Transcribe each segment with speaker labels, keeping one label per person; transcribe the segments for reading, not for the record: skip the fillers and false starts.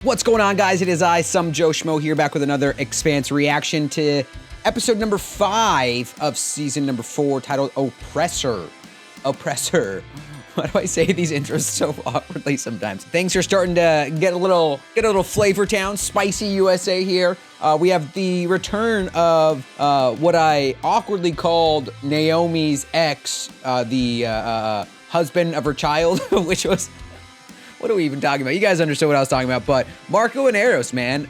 Speaker 1: What's going on, guys? It is I, some Joe Schmo, here back with another Expanse reaction to episode number 5 of season number 4, titled Oppressor. Oppressor. Why do I say these intros so awkwardly sometimes? Things are starting to get a little Flavor Town, spicy USA here. We have the return of what I awkwardly called Naomi's ex, the husband of her child, which was... What are we even talking about? You guys understood what I was talking about, but Marco and Eros, man.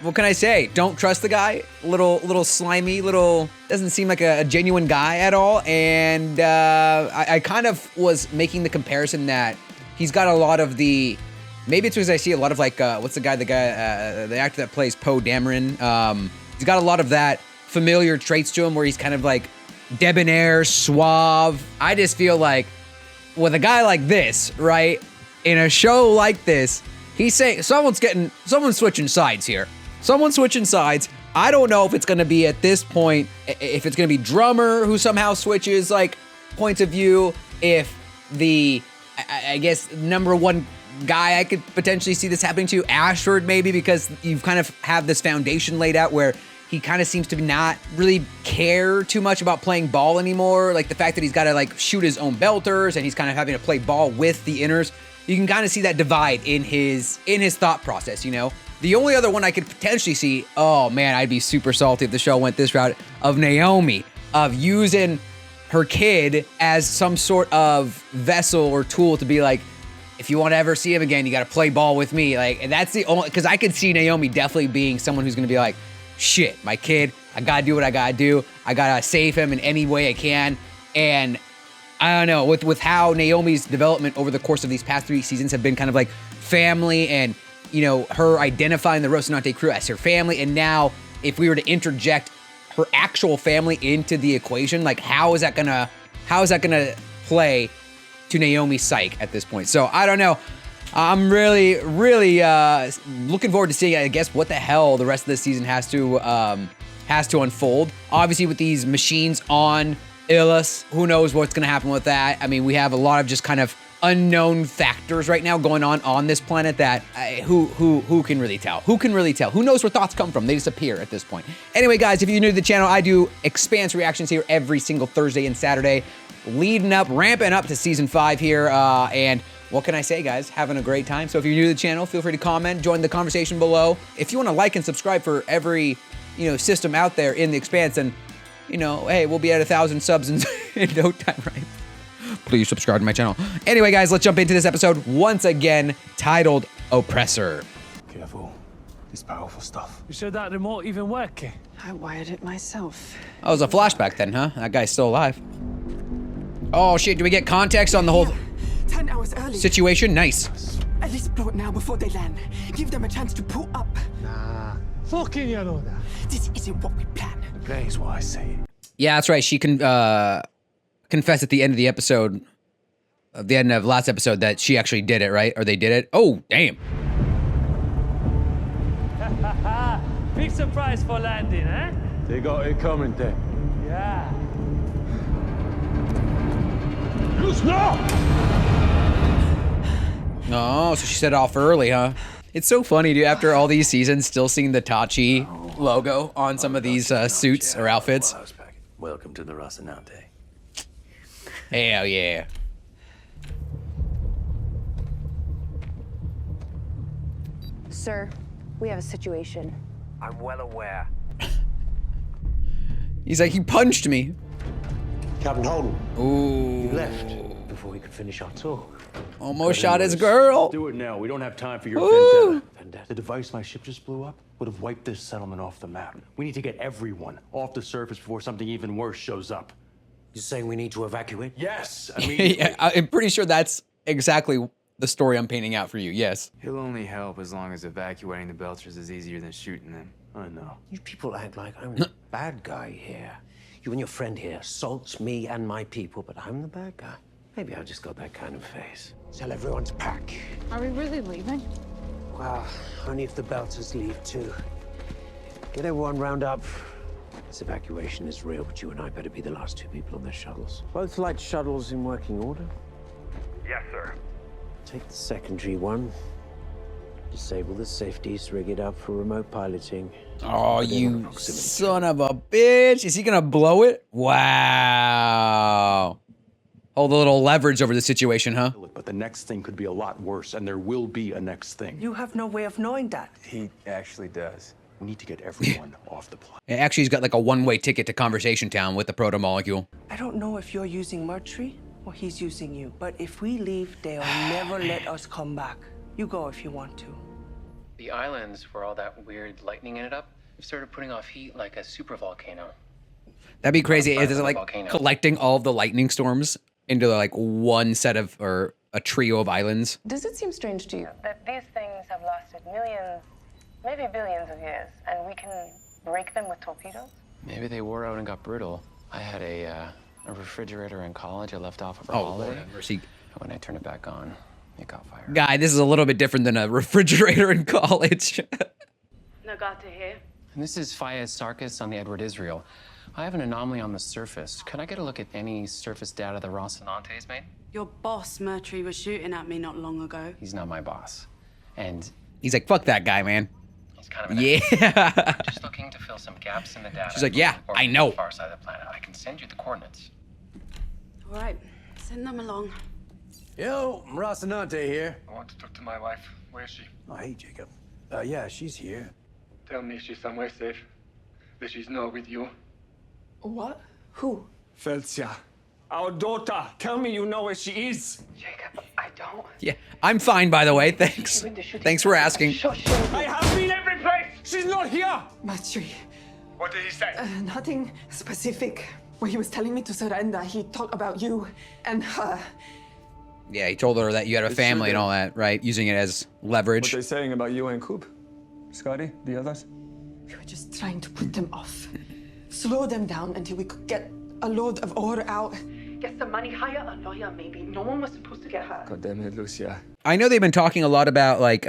Speaker 1: What can I say? Don't trust the guy. Little slimy, doesn't seem like a genuine guy at all. And I kind of was making the comparison that he's got a lot of the, maybe it's because I see a lot of like, what's the actor that plays Poe Dameron? He's got a lot of that familiar traits to him where he's kind of like debonair, suave. I just feel like with a guy like this, right? In a show like this, he's saying someone's switching sides here. Someone's switching sides. I don't know if it's going to be at this point, if it's going to be Drummer who somehow switches like points of view, if the, I guess, number one guy I could potentially see this happening to, Ashford maybe, because you kind of have this foundation laid out where he kind of seems to not really care too much about playing ball anymore. Like the fact that he's got to like shoot his own belters and he's kind of having to play ball with the inners. You can kind of see that divide in his thought process, you know? The only other one I could potentially see, oh man, I'd be super salty if the show went this route, of Naomi, of using her kid as some sort of vessel or tool to be like, if you want to ever see him again, you got to play ball with me. Like, and that's the only, because I could see Naomi definitely being someone who's going to be like, shit, my kid, I got to do what I got to do. I got to save him in any way I can. And I don't know, with how Naomi's development over the course of these past 3 seasons have been kind of like family and, you know, her identifying the Rocinante crew as her family. And now if we were to interject her actual family into the equation, like how is that gonna play to Naomi's psyche at this point? So I don't know. I'm really looking forward to seeing, I guess, what the hell the rest of this season has to unfold. Obviously with these machines on Illus, who knows what's going to happen with that. I mean, we have a lot of just kind of unknown factors right now going on this planet that who can really tell? Who can really tell? Who knows where thoughts come from? They just appear at this point. Anyway, guys, if you're new to the channel, I do Expanse reactions here every single Thursday and Saturday, ramping up to season 5 here. And what can I say, guys? Having a great time. So if you're new to the channel, feel free to comment, join the conversation below. If you want to like and subscribe for every, you know, system out there in the Expanse, and you know, hey, we'll be at 1,000 subs in no time, right? Please subscribe to my channel. Anyway, guys, let's jump into this episode, once again, titled Oppressor.
Speaker 2: Careful. This powerful stuff.
Speaker 3: You sure that remote even working?
Speaker 4: I wired it myself.
Speaker 1: Oh, it was a flashback then, huh? That guy's still alive. Oh, shit, do we get context on the whole
Speaker 4: 10 hours early.
Speaker 1: situation? Nice.
Speaker 4: At least blow it now before they land. Give them a chance to pull up.
Speaker 3: Nah. Fucking you know that.
Speaker 4: This isn't what we planned.
Speaker 2: The play is what I say.
Speaker 1: Yeah, that's right. She confessed at the end of the episode, at the end of last episode, that she actually did it, right? Or they did it. Oh, damn.
Speaker 3: Big surprise for landing, eh?
Speaker 2: They got it coming then.
Speaker 3: Yeah.
Speaker 1: Oh, so she set it off early, huh? It's so funny, dude, after all these seasons, still seeing the Tachi logo on some of these suits or outfits.
Speaker 5: Welcome to the Rocinante.
Speaker 1: Hell yeah.
Speaker 6: Sir, we have a situation.
Speaker 5: I'm well aware.
Speaker 1: He's like, he punched me.
Speaker 7: Captain Holden.
Speaker 1: Ooh.
Speaker 7: You left before we could finish our talk.
Speaker 1: Almost shot his girl.
Speaker 7: Do it now. We don't have time for your
Speaker 1: Ooh.
Speaker 7: vendetta. The device my ship just blew up would have wiped this settlement off the map. We need to get everyone off the surface before something even worse shows up.
Speaker 5: You're saying we need to evacuate?
Speaker 7: Yes. I mean,
Speaker 1: Yeah, I'm pretty sure that's exactly the story I'm painting out for you. Yes.
Speaker 8: He'll only help as long as evacuating the Belters is easier than shooting them.
Speaker 7: I know.
Speaker 5: You people act like I'm the bad guy here. You and your friend here assaults me and my people, but I'm the bad guy. Maybe I've just got that kind of face. Tell everyone to pack.
Speaker 6: Are we really leaving?
Speaker 5: Well, only if the Belters leave too. Get everyone round up. This evacuation is real, but you and I better be the last 2 people on their shuttles. Both light shuttles in working order?
Speaker 9: Yes, sir.
Speaker 5: Take the secondary one. Disable the safeties, rig it up for remote piloting.
Speaker 1: Oh,
Speaker 5: Put in a
Speaker 1: you
Speaker 5: proximity
Speaker 1: son of a bitch. Is he gonna blow it? Wow. Hold a little leverage over the situation, huh?
Speaker 7: But the next thing could be a lot worse, and there will be a next thing.
Speaker 4: You have no way of knowing that.
Speaker 8: He actually does.
Speaker 7: We need to get everyone off the planet.
Speaker 1: Actually, he's got like a one-way ticket to Conversation Town with the proto-molecule.
Speaker 4: I don't know if you're using Mercury or he's using you, but if we leave, they'll never let us come back. You go if you want to.
Speaker 9: The islands where all that weird lightning ended up have started putting off heat like a supervolcano.
Speaker 1: That'd be crazy. Is it like
Speaker 9: Volcano.
Speaker 1: collecting all of the lightning storms into like one set of, or a trio of islands?
Speaker 6: Does it seem strange to you that these things have lasted millions, maybe billions of years, and we can break them with torpedoes?
Speaker 9: Maybe they wore out and got brittle. I had a refrigerator in college I left off for holiday.
Speaker 1: Lord have mercy.
Speaker 9: When I turned it back on, it caught fire.
Speaker 1: Guy, this is a little bit different than a refrigerator in college.
Speaker 6: No got to hear.
Speaker 9: And this is Fayez Sarkis on the Edward Israel. I have an anomaly on the surface. Could I get a look at any surface data the Rocinante's made?
Speaker 10: Your boss, Mercury, was shooting at me not long ago.
Speaker 9: He's not my boss. And
Speaker 1: He's like, fuck that guy, man.
Speaker 9: he's kind of an
Speaker 1: Yeah.
Speaker 9: I'm just looking to fill some gaps in the data.
Speaker 1: She's like, yeah,
Speaker 9: or
Speaker 1: I know.
Speaker 9: the far side of the planet. I can send you the coordinates.
Speaker 10: All right, send them along.
Speaker 2: Yo, Rocinante here.
Speaker 11: I want to talk to my wife. Where is she?
Speaker 2: Oh, hey, Jacob. Yeah, she's here.
Speaker 11: Tell me she's somewhere safe. That she's not with you.
Speaker 4: What? Who?
Speaker 11: Felcia. Our daughter. Tell me you know where she is.
Speaker 6: Jacob, I don't.
Speaker 1: Yeah, I'm fine, by the way. Thanks. Thanks for asking.
Speaker 11: I have been every place. She's not here.
Speaker 4: Mercury.
Speaker 11: What did he say?
Speaker 4: Nothing specific. When he was telling me to surrender, he talked about you and her.
Speaker 1: Yeah, he told her that you had a family and all that, right? Using it as leverage.
Speaker 11: What they saying about you and Coop? Scotty, the others?
Speaker 4: We were just trying to put them off. Slow them down until we could get a load of ore out. Get some money, hire a lawyer maybe. No one was supposed to get hurt.
Speaker 11: God damn it, Lucia.
Speaker 1: I know they've been talking a lot about like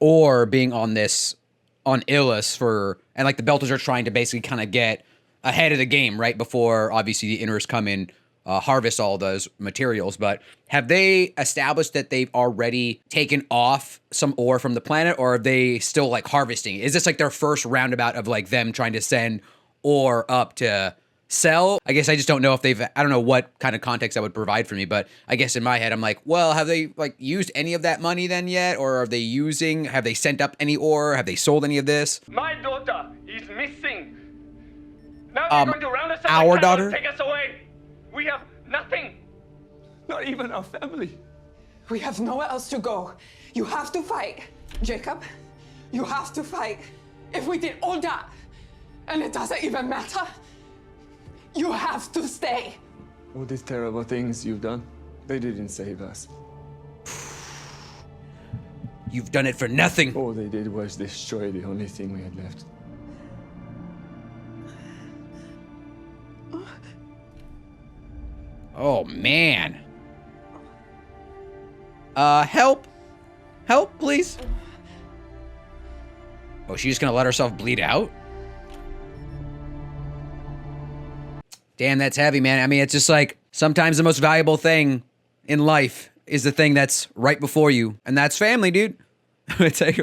Speaker 1: ore being on Ilus for, and like the Belters are trying to basically kind of get ahead of the game, right? Before obviously the Inners come in, harvest all those materials. But have they established that they've already taken off some ore from the planet, or are they still like harvesting? Is this like their first roundabout of like them trying to send ore up to sell? I guess I just don't know if they've, I don't know what kind of context that would provide for me, but I guess in my head, I'm like, well, have they like used any of that money then yet? Or have they sent up any ore? Have they sold any of this?
Speaker 11: My daughter is missing. Now they're going to round us up
Speaker 1: our
Speaker 11: like cattle
Speaker 1: daughter?
Speaker 11: and take us away. We have nothing. Not even our family.
Speaker 4: We have nowhere else to go. You have to fight, Jacob. You have to fight. If we did all that, and it doesn't even matter, you have to stay.
Speaker 11: All these terrible things you've done, they didn't save us.
Speaker 1: You've done it for nothing.
Speaker 11: All they did was destroy the only thing we had left.
Speaker 1: Oh, man. Help. Help, please. Oh, she's just gonna let herself bleed out? Damn, that's heavy, man. I mean, it's just like, sometimes the most valuable thing in life is the thing that's right before you. And that's family, dude. It's like,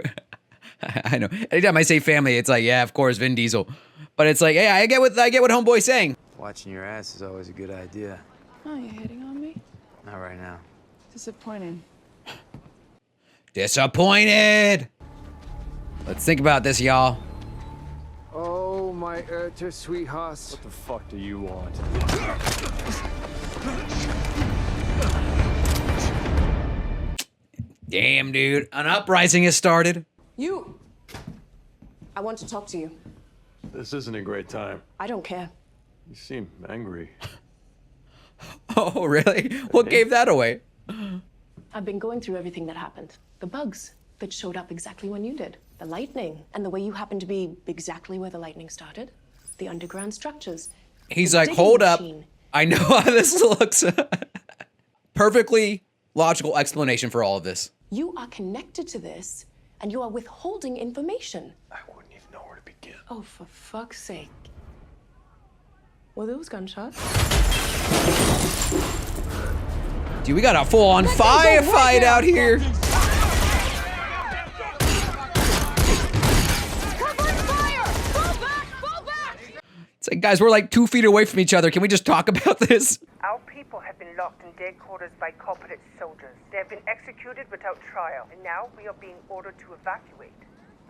Speaker 1: I know. Anytime I say family, it's like, yeah, of course, Vin Diesel. But it's like, yeah, I get what homeboy's saying.
Speaker 8: Watching your ass is always a good idea.
Speaker 10: Oh, you're hitting on me?
Speaker 8: Not right now.
Speaker 10: Disappointing.
Speaker 1: Disappointed. Let's think about this, y'all.
Speaker 2: Oh, my sweethearts.
Speaker 7: What the fuck do you want?
Speaker 1: Damn, dude. An uprising has started.
Speaker 6: You. I want to talk to you.
Speaker 7: This isn't a great time.
Speaker 6: I don't care.
Speaker 7: You seem angry.
Speaker 1: Oh, really? What gave that away?
Speaker 6: I've been going through everything that happened. The bugs that showed up exactly when you did. The lightning, and the way you happened to be exactly where the lightning started. The underground structures.
Speaker 1: He's
Speaker 6: the
Speaker 1: like,
Speaker 6: digging
Speaker 1: hold up.
Speaker 6: machine.
Speaker 1: I know how this looks. Perfectly logical explanation for all of this.
Speaker 6: You are connected to this, and you are withholding information.
Speaker 7: I wouldn't even know where to begin.
Speaker 6: Oh, for fuck's sake. Were those gunshots?
Speaker 1: Dude, we got a full-on firefight out here. It's like, guys, we're like 2 feet away from each other. Can we just talk about this?
Speaker 12: Our people have been locked in dead quarters by corporate soldiers. They have been executed without trial, and now we are being ordered to evacuate.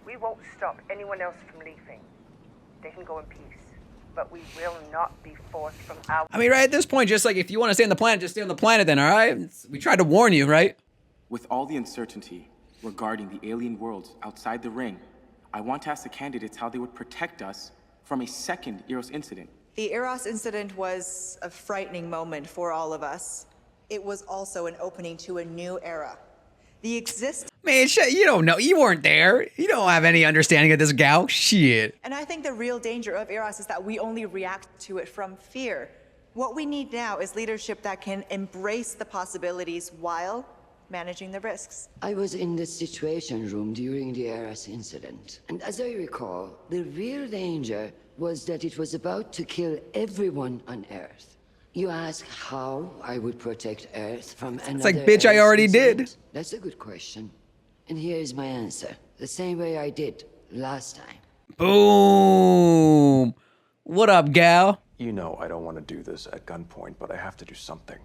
Speaker 12: We won't stop anyone else from leaving. They can go in peace, but we will not be forced from our...
Speaker 1: I mean, right at this point, just like, if you want to stay on the planet, just stay on the planet then, all right? We tried to warn you, right?
Speaker 13: With all the uncertainty regarding the alien worlds outside the ring, I want to ask the candidates how they would protect us from a second Eros incident.
Speaker 14: The Eros incident was a frightening moment for all of us. It was also an opening to a new era.
Speaker 1: Man, shit, you don't know. You weren't there. You don't have any understanding of this gal. Shit.
Speaker 14: And I think the real danger of Eros is that we only react to it from fear. What we need now is leadership that can embrace the possibilities while managing the risks.
Speaker 15: I was in the situation room during the Eros incident, and as I recall, the real danger was that it was about to kill everyone on Earth. You ask how I would protect Earth from another
Speaker 1: It's like, bitch, I already did.
Speaker 15: That's a good question. And here is my answer. The same way I did last time.
Speaker 1: Boom. What up, gal?
Speaker 7: You know I don't want to do this at gunpoint, but I have to do something.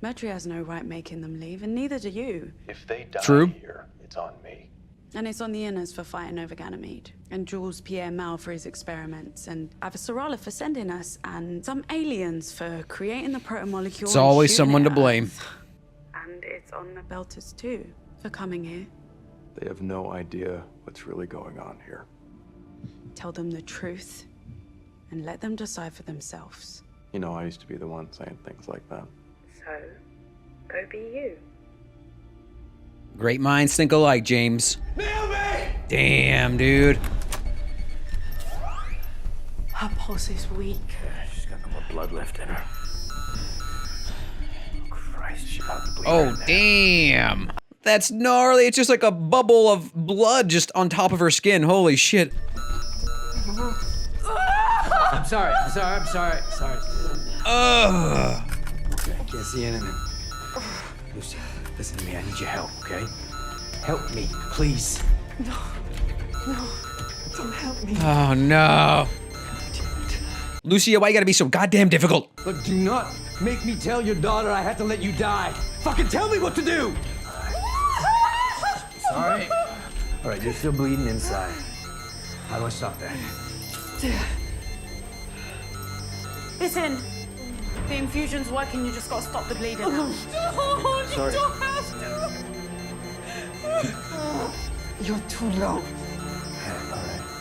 Speaker 10: Mercury has no right making them leave, and neither do you.
Speaker 7: If they die
Speaker 1: True.
Speaker 7: here, it's on me.
Speaker 10: And it's on the Inners for fighting over Ganymede, and Jules Pierre Mal for his experiments, and Avasarala for sending us, and some aliens for creating the proto-molecule.
Speaker 1: It's always someone to blame.
Speaker 10: And it's on the Belters too, for coming here.
Speaker 7: They have no idea what's really going on here.
Speaker 10: Tell them the truth, and let them decide for themselves.
Speaker 7: You know, I used to be the one saying things like that.
Speaker 10: So, go be you.
Speaker 1: Great minds think alike, James. Damn, dude.
Speaker 10: Her pulse is weak.
Speaker 2: She's got no more blood left in her. Christ, she's about to bleed.
Speaker 1: Oh,
Speaker 2: right now.
Speaker 1: damn. That's gnarly. It's just like a bubble of blood just on top of her skin. Holy shit.
Speaker 2: I'm sorry.
Speaker 1: Ugh.
Speaker 2: Okay, I can't see anything. Lucy, listen to me. I need your help, okay? Help me, please.
Speaker 4: No, don't help me.
Speaker 1: Oh, no. Lucia, why you gotta be so goddamn difficult?
Speaker 2: But do not make me tell your daughter I had to let you die. Fucking tell me what to do! Sorry. All right, you're still bleeding inside. How do I stop that?
Speaker 10: Listen, the infusion's working, you just gotta stop the bleeding now.
Speaker 2: Sorry.
Speaker 10: You don't have to!
Speaker 4: You're too low.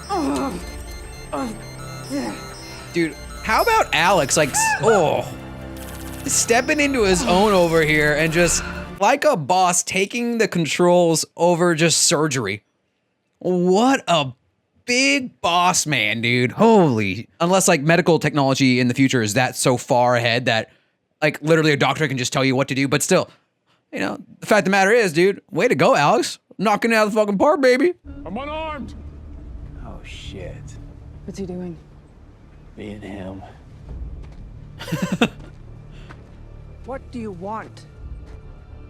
Speaker 2: All right.
Speaker 1: Dude, how about Alex? Like, stepping into his own over here and just, like a boss, taking the controls over just surgery. What a big boss man, dude. Holy. Unless, like, medical technology in the future is that so far ahead that, like, literally a doctor can just tell you what to do. But still, you know, the fact of the matter is, dude, way to go, Alex. Knocking it out of the fucking park, baby.
Speaker 11: I'm unarmed.
Speaker 2: Oh, shit.
Speaker 4: What's he doing?
Speaker 2: Me and him.
Speaker 14: What do you want?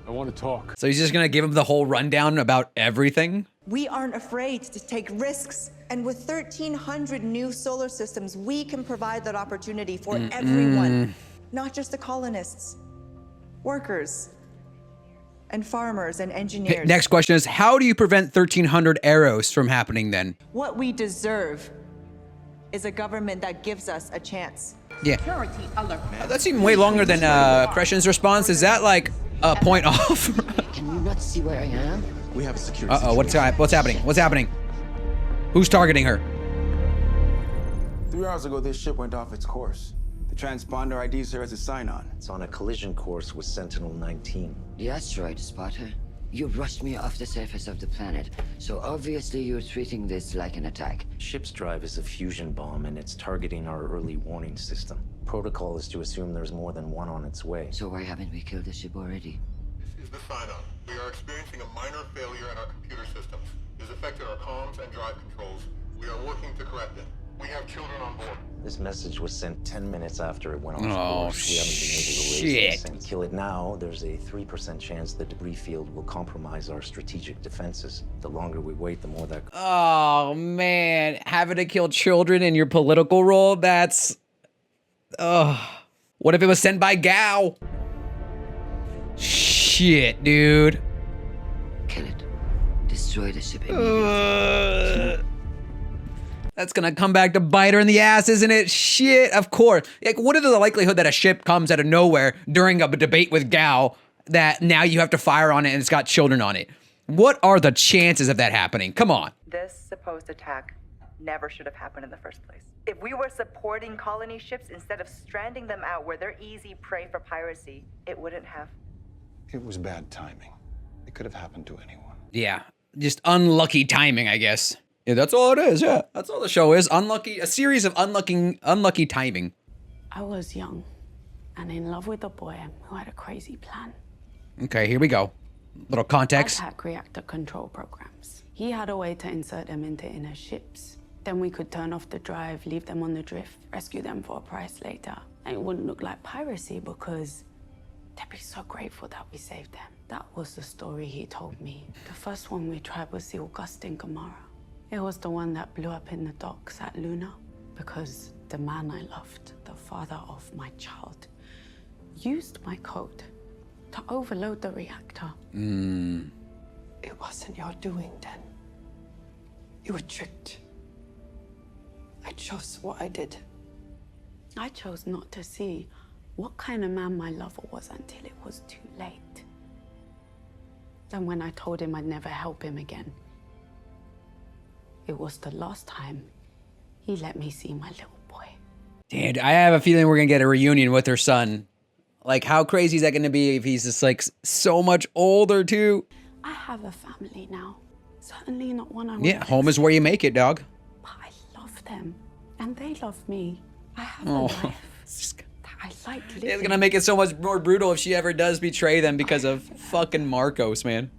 Speaker 11: I want to talk.
Speaker 1: So he's just gonna give him the whole rundown about everything?
Speaker 14: We aren't afraid to take risks. And with 1,300 new solar systems, we can provide that opportunity for everyone, not just the colonists, workers, and farmers and engineers.
Speaker 1: Next question is, how do you prevent 1,300 arrows from happening then?
Speaker 14: What we deserve is a government that gives us a chance.
Speaker 1: Yeah. That seemed way longer than Crescen's response. Is that like a point off?
Speaker 15: Can you not see where I am?
Speaker 16: We have a security
Speaker 1: Uh-oh, what's happening? What's happening? Who's targeting her?
Speaker 16: 3 hours ago, this ship went off its course. The transponder IDs her as a sign-on.
Speaker 17: It's on a collision course with Sentinel-19.
Speaker 15: The asteroid spotter. You brushed me off the surface of the planet, so obviously you're treating this like an attack.
Speaker 17: Ship's drive is a fusion bomb, and it's targeting our early warning system. Protocol is to assume there's more than one on its way.
Speaker 15: So why haven't we killed the ship already?
Speaker 18: This is the sign-on. We are experiencing a minor failure in our computer systems. It has affected our comms and drive controls. We are working to correct it. We have children on board.
Speaker 17: This message was sent 10 minutes after it went off
Speaker 1: Oh,
Speaker 17: course. We haven't been able to raise
Speaker 1: shit.
Speaker 17: this and kill it now. There's a 3% chance the debris field will compromise our strategic defenses. The longer we wait, the more that...
Speaker 1: Oh, man. Having to kill children in your political role, that's... Ugh. What if it was sent by Gao? Shit, dude.
Speaker 15: Kill it. Destroy the ship immediately.
Speaker 1: That's gonna come back to bite her in the ass, isn't it? Shit, of course. Like, what is the likelihood that a ship comes out of nowhere during a debate with Gao that now you have to fire on it and it's got children on it? What are the chances of that happening? Come on.
Speaker 19: This supposed attack never should have happened in the first place. If we were supporting colony ships instead of stranding them out where they're easy prey for piracy, it wouldn't have.
Speaker 20: It was bad timing. It could have happened to anyone.
Speaker 1: Yeah, just unlucky timing, I guess. Yeah, that's all it is. Yeah, that's all the show is. Unlucky, a series of unlucky timing.
Speaker 10: I was young and in love with a boy who had a crazy plan.
Speaker 1: Okay, here we go. Little context.
Speaker 10: I'd hack reactor control programs. He had a way to insert them into inner ships. Then we could turn off the drive, leave them on the drift, rescue them for a price later. And it wouldn't look like piracy because they'd be so grateful that we saved them. That was the story he told me. The first one we tried was the Augustine Gamara. It was the one that blew up in the docks at Luna because the man I loved, the father of my child, used my code to overload the reactor.
Speaker 4: It wasn't your doing, then. You were tricked. I chose what I did.
Speaker 10: I chose not to see what kind of man my lover was until it was too late. Then when I told him I'd never help him again, it was the last time he let me see my little boy.
Speaker 1: Dude, I have a feeling we're gonna get a reunion with her son. Like, how crazy is that gonna be if he's just like so much older too?
Speaker 10: I have a family now. Certainly not one I
Speaker 1: Yeah, home is where you make it, dog.
Speaker 10: love them. And they love me. I have a
Speaker 1: Oh,
Speaker 10: life that I like living.
Speaker 1: it's gonna make it so much more brutal if she ever does betray them because of fucking Marcos, man.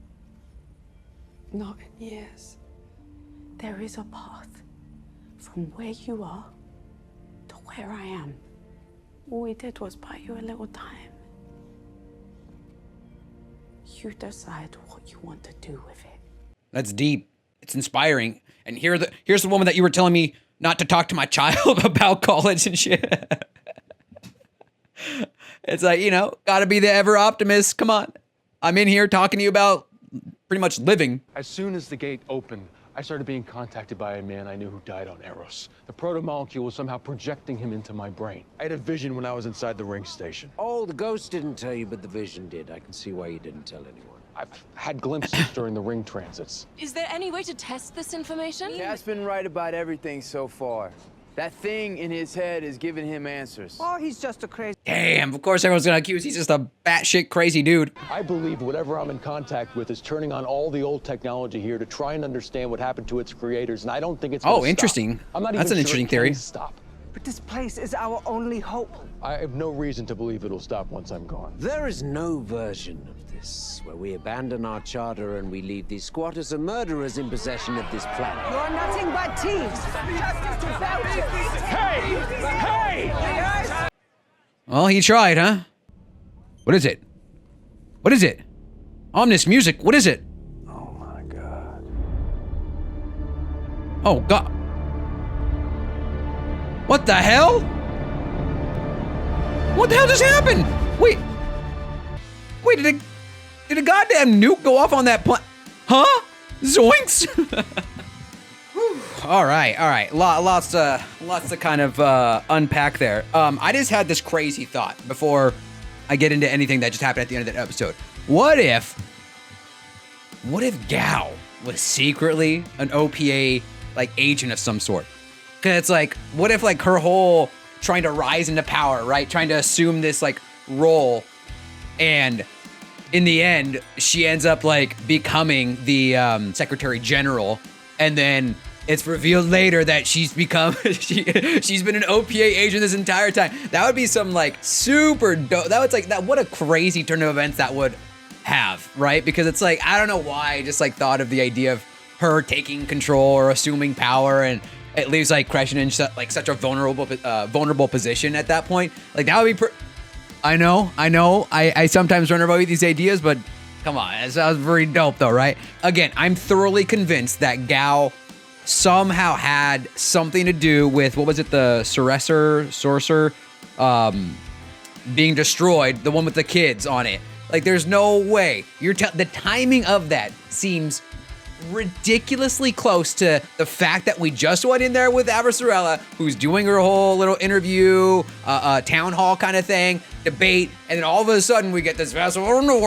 Speaker 4: Not in years.
Speaker 10: There is a path from where you are to where I am. All we did was buy you a little time. You decide what you want to do with it.
Speaker 1: That's deep. It's inspiring. And here's the woman that you were telling me not to talk to my child about college and shit. It's like, you know, gotta be the ever optimist. Come on. I'm in here talking to you about pretty much living.
Speaker 7: As soon as the gate opened, I started being contacted by a man I knew who died on Eros. The proto-molecule was somehow projecting him into my brain. I had a vision when I was inside the ring station.
Speaker 5: Oh, the ghost didn't tell you, but the vision did. I can see why you didn't tell anyone.
Speaker 7: I've had glimpses during the ring transits.
Speaker 21: Is there any way to test this information?
Speaker 22: Cat's been right about everything so far. That thing in his head is giving him answers.
Speaker 23: Oh, he's just a crazy...
Speaker 1: Damn, of course everyone's gonna accuse he's just a batshit crazy dude.
Speaker 7: I believe whatever I'm in contact with is turning on all the old technology here to try and understand what happened to its creators, and I don't think it's gonna stop.
Speaker 1: Interesting.
Speaker 7: I'm not
Speaker 1: That's
Speaker 7: even
Speaker 1: an
Speaker 7: sure
Speaker 1: interesting
Speaker 7: it
Speaker 1: theory.
Speaker 7: can stop.
Speaker 23: But this place is our only hope.
Speaker 7: I have no reason to believe it'll stop once I'm gone.
Speaker 5: There is no version of this where we abandon our charter and we leave these squatters and murderers in possession of this planet.
Speaker 23: You're nothing but thieves. Justice to vouchers.
Speaker 11: Hey! Hey!
Speaker 1: Well, he tried, huh? What is it? What is it? Ominous music. What is it?
Speaker 20: Oh my God.
Speaker 1: Oh God. What the hell? What the hell just happened? Wait, did a goddamn nuke go off on that planet? Huh? Zoinks! All right. Lots to kind of unpack there. I just had this crazy thought before I get into anything that just happened at the end of that episode. What if Gao was secretly an OPA like agent of some sort? Cause it's like, what if like her whole trying to rise into power, right? Trying to assume this like role, and in the end, she ends up like becoming the Secretary General, and then it's revealed later that she's become she's been an OPA agent this entire time. That would be some like super dope. That was like that. What a crazy turn of events that would have, right? Because it's like, I don't know why I just like thought of the idea of her taking control or assuming power, and it leaves like Crescent in like such a vulnerable position at that point. Like that would be. I know. I sometimes run about these ideas, but come on, that sounds pretty dope though, right? Again, I'm thoroughly convinced that Gao somehow had something to do with, what was it, the sorcerer being destroyed, the one with the kids on it. Like, there's no way. The timing of that seems ridiculously close to the fact that we just went in there with Aversorella, who's doing her whole little interview, town hall kind of thing, debate, and then all of a sudden we get this vessel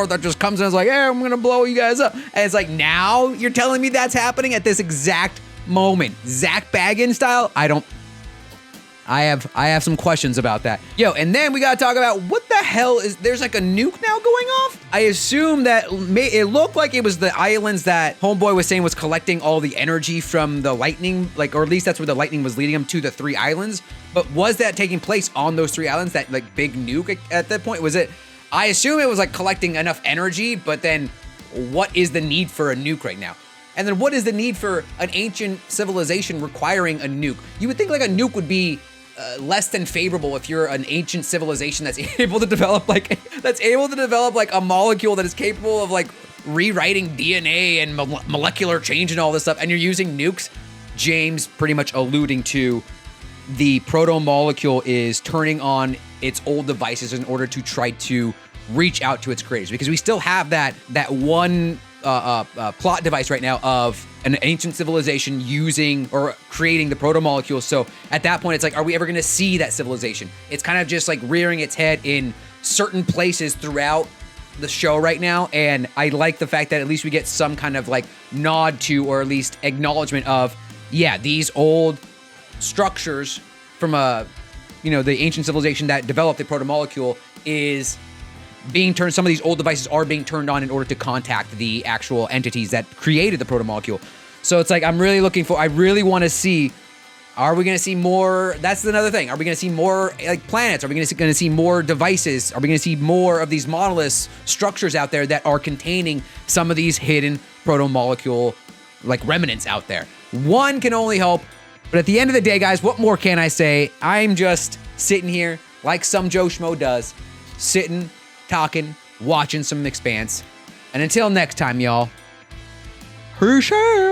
Speaker 1: that just comes in and is like, hey, I'm gonna blow you guys up. And it's like, now you're telling me that's happening at this exact moment. Zach Baggins style? I have some questions about that. Yo, and then we gotta talk about what the hell there's like a nuke now going off? I assume that it looked like it was the islands that Homeboy was saying was collecting all the energy from the lightning, like, or at least that's where the lightning was leading him to, the 3 islands. But was that taking place on those 3 islands, that like big nuke at that point? Was it, I assume it was like collecting enough energy, but then what is the need for a nuke right now? And then what is the need for an ancient civilization requiring a nuke? You would think like a nuke would be less than favorable if you're an ancient civilization that's able to develop like a molecule that is capable of like rewriting DNA and molecular change and all this stuff, and you're using nukes. James pretty much alluding to the proto-molecule is turning on its old devices in order to try to reach out to its creators, because we still have that one plot device right now of an ancient civilization using or creating the proto-molecule. So at that point, it's like, are we ever going to see that civilization? It's kind of just like rearing its head in certain places throughout the show right now. And I like the fact that at least we get some kind of like nod to, or at least acknowledgement of, yeah, these old structures from the ancient civilization that developed the proto-molecule is being turned, some of these old devices are being turned on in order to contact the actual entities that created the proto-molecule. So it's like, I really want to see, are we going to see more? That's another thing. Are we going to see more like planets? Are we going to see more devices? Are we going to see more of these monolith structures out there that are containing some of these hidden proto-molecule like remnants out there? One can only hope. But at the end of the day, guys, what more can I say? I'm just sitting here like some Joe Schmo does, sitting, talking, watching some Expanse. And until next time, y'all, peace out.